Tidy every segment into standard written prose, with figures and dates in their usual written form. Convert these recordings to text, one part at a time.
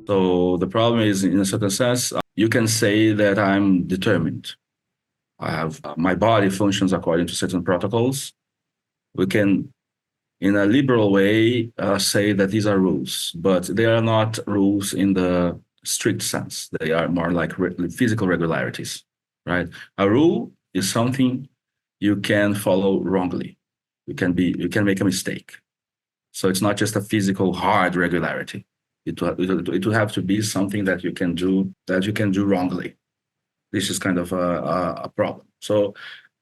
So the problem is, in a certain sense, you can say that I'm determined. I have my body functions according to certain protocols. We can, in a liberal way, say that these are rules, but they are not rules in the strict sense. They are more like physical regularities, right? A rule is something you can follow wrongly. You can make a mistake. So it's not just a physical hard regularity. It will have to be something that you can do wrongly. This is kind of a problem. So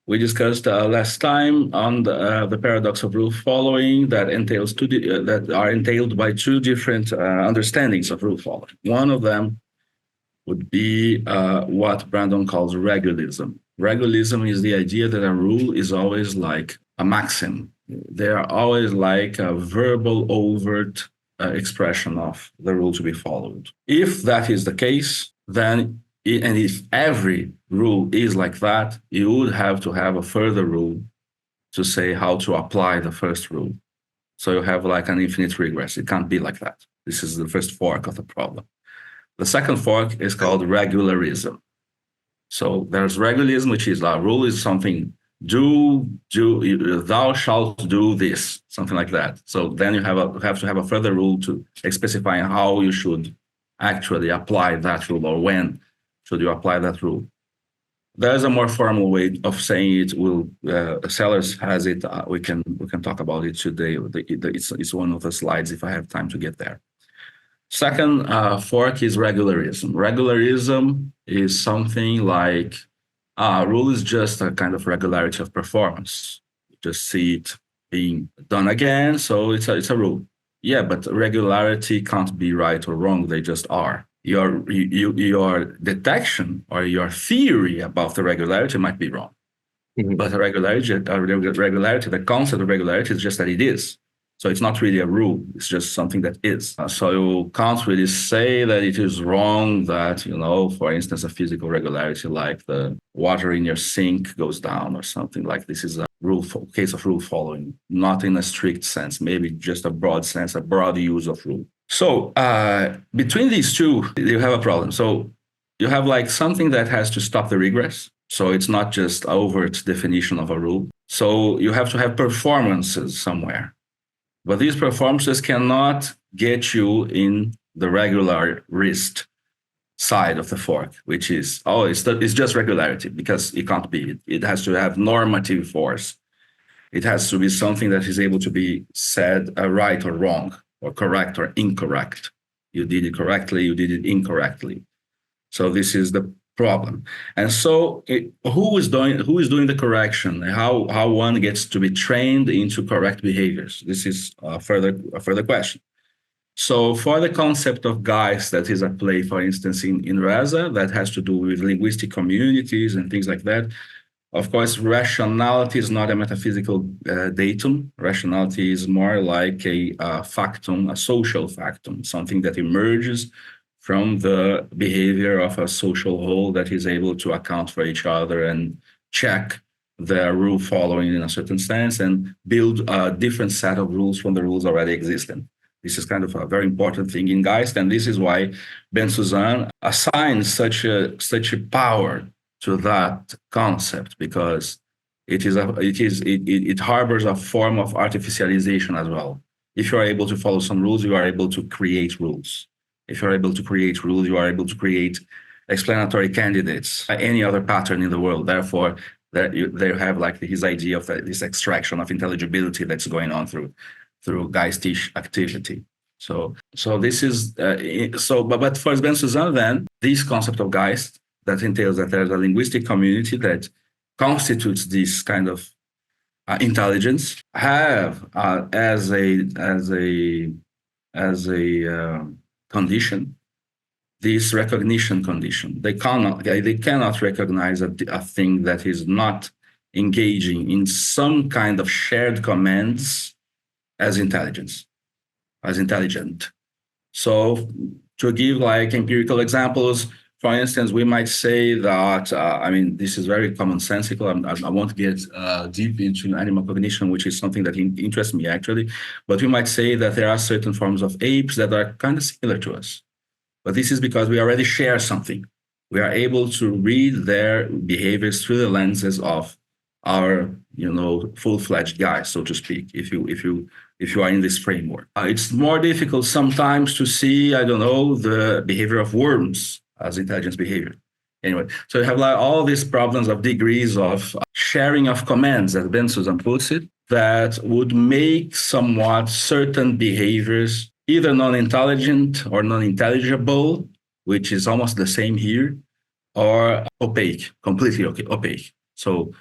we discussed last time on the paradox of rule following that that are entailed by two different understandings of rule following. One of them would be what Brandon calls regulism. Regulism is the idea that a rule is always like a maxim. They are always like a verbal, overt expression of the rule to be followed. If that is the case, then and if every rule is like that, you would have to have a further rule to say how to apply the first rule. So you have like an infinite regress. It can't be like that. This is the first fork of the problem. The second fork is called regularism. So there's regularism, which is a rule is something, thou shalt do this, something like that. So then you have to have a further rule to specify how you should actually apply that rule, or when should you apply that rule. There's a more formal way of saying it. Sellers has it. We can talk about it today. It's one of the slides if I have time to get there. Second fork is regularism. Regularism is something like a rule is just a kind of regularity of performance. You just see it being done again, so it's a rule. Yeah, but regularity can't be right or wrong. They just are. Your detection or your theory about the regularity might be wrong. Mm-hmm. But regularity, the concept of regularity is just that it is. So it's not really a rule. It's just something that is. So you can't really say that it is wrong that, for instance, a physical regularity like the water in your sink goes down or something like this is a case of rule following, not in a strict sense, maybe just a broad sense, a broad use of rule. So between these two, you have a problem. So you have like something that has to stop the regress. So it's not just overt definition of a rule. So you have to have performances somewhere. But these performances cannot get you in the regularist side of the fork, which is, it's just regularity, because it can't be. It has to have normative force. It has to be something that is able to be said right or wrong, or correct or incorrect. You did it correctly, you did it incorrectly. So this is the problem. And so who is doing the correction? How one gets to be trained into correct behaviors? This is a further question. So for the concept of Geist that is at play, for instance, in Reza, that has to do with linguistic communities and things like that. Of course, rationality is not a metaphysical datum. Rationality is more like a factum, a social factum, something that emerges from the behavior of a social whole that is able to account for each other and check the rule following in a certain sense and build a different set of rules from the rules already existing. This is kind of a very important thing in Geist, and this is why Bensusan assigns such a power to that concept, because it harbors a form of artificialization as well. If you are able to follow some rules, you are able to create rules. If you're able to create rules, you are able to create explanatory candidates, any other pattern in the world. Therefore, they have like his idea of this extraction of intelligibility that's going on through Geistish activity. So this is but for Bensusan, then this concept of Geist that entails that there's a linguistic community that constitutes this kind of intelligence have as a condition, this recognition condition. They cannot recognize a thing that is not engaging in some kind of shared commands as intelligence, as intelligent. So to give like empirical examples, For instance, we might say that, I mean, this is very commonsensical. I won't get deep into animal cognition, which is something that interests me actually. But we might say that there are certain forms of apes that are kind of similar to us. But this is because we already share something. We are able to read their behaviors through the lenses of our, full-fledged guys, so to speak. If you are in this framework, it's more difficult sometimes to see, I don't know, the behavior of worms as intelligence behavior. Anyway, so you have like all these problems of degrees of sharing of commands, as Ben Susan puts it, that would make somewhat certain behaviors either non-intelligent or non-intelligible, which is almost the same here, or opaque, completely opaque. So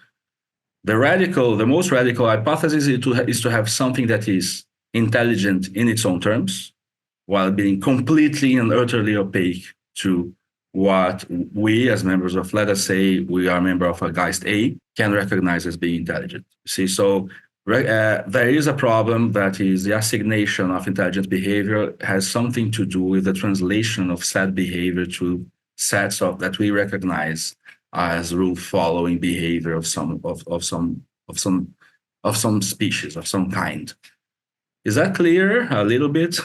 the most radical hypothesis is to have something that is intelligent in its own terms, while being completely and utterly opaque to what we, as members of, let us say, we are a member of a Geist A, can recognize as being intelligent. See, so there is a problem that is the assignation of intelligent behavior has something to do with the translation of said behavior to sets that we recognize as rule-following behavior of some species of some kind. Is that clear? A little bit?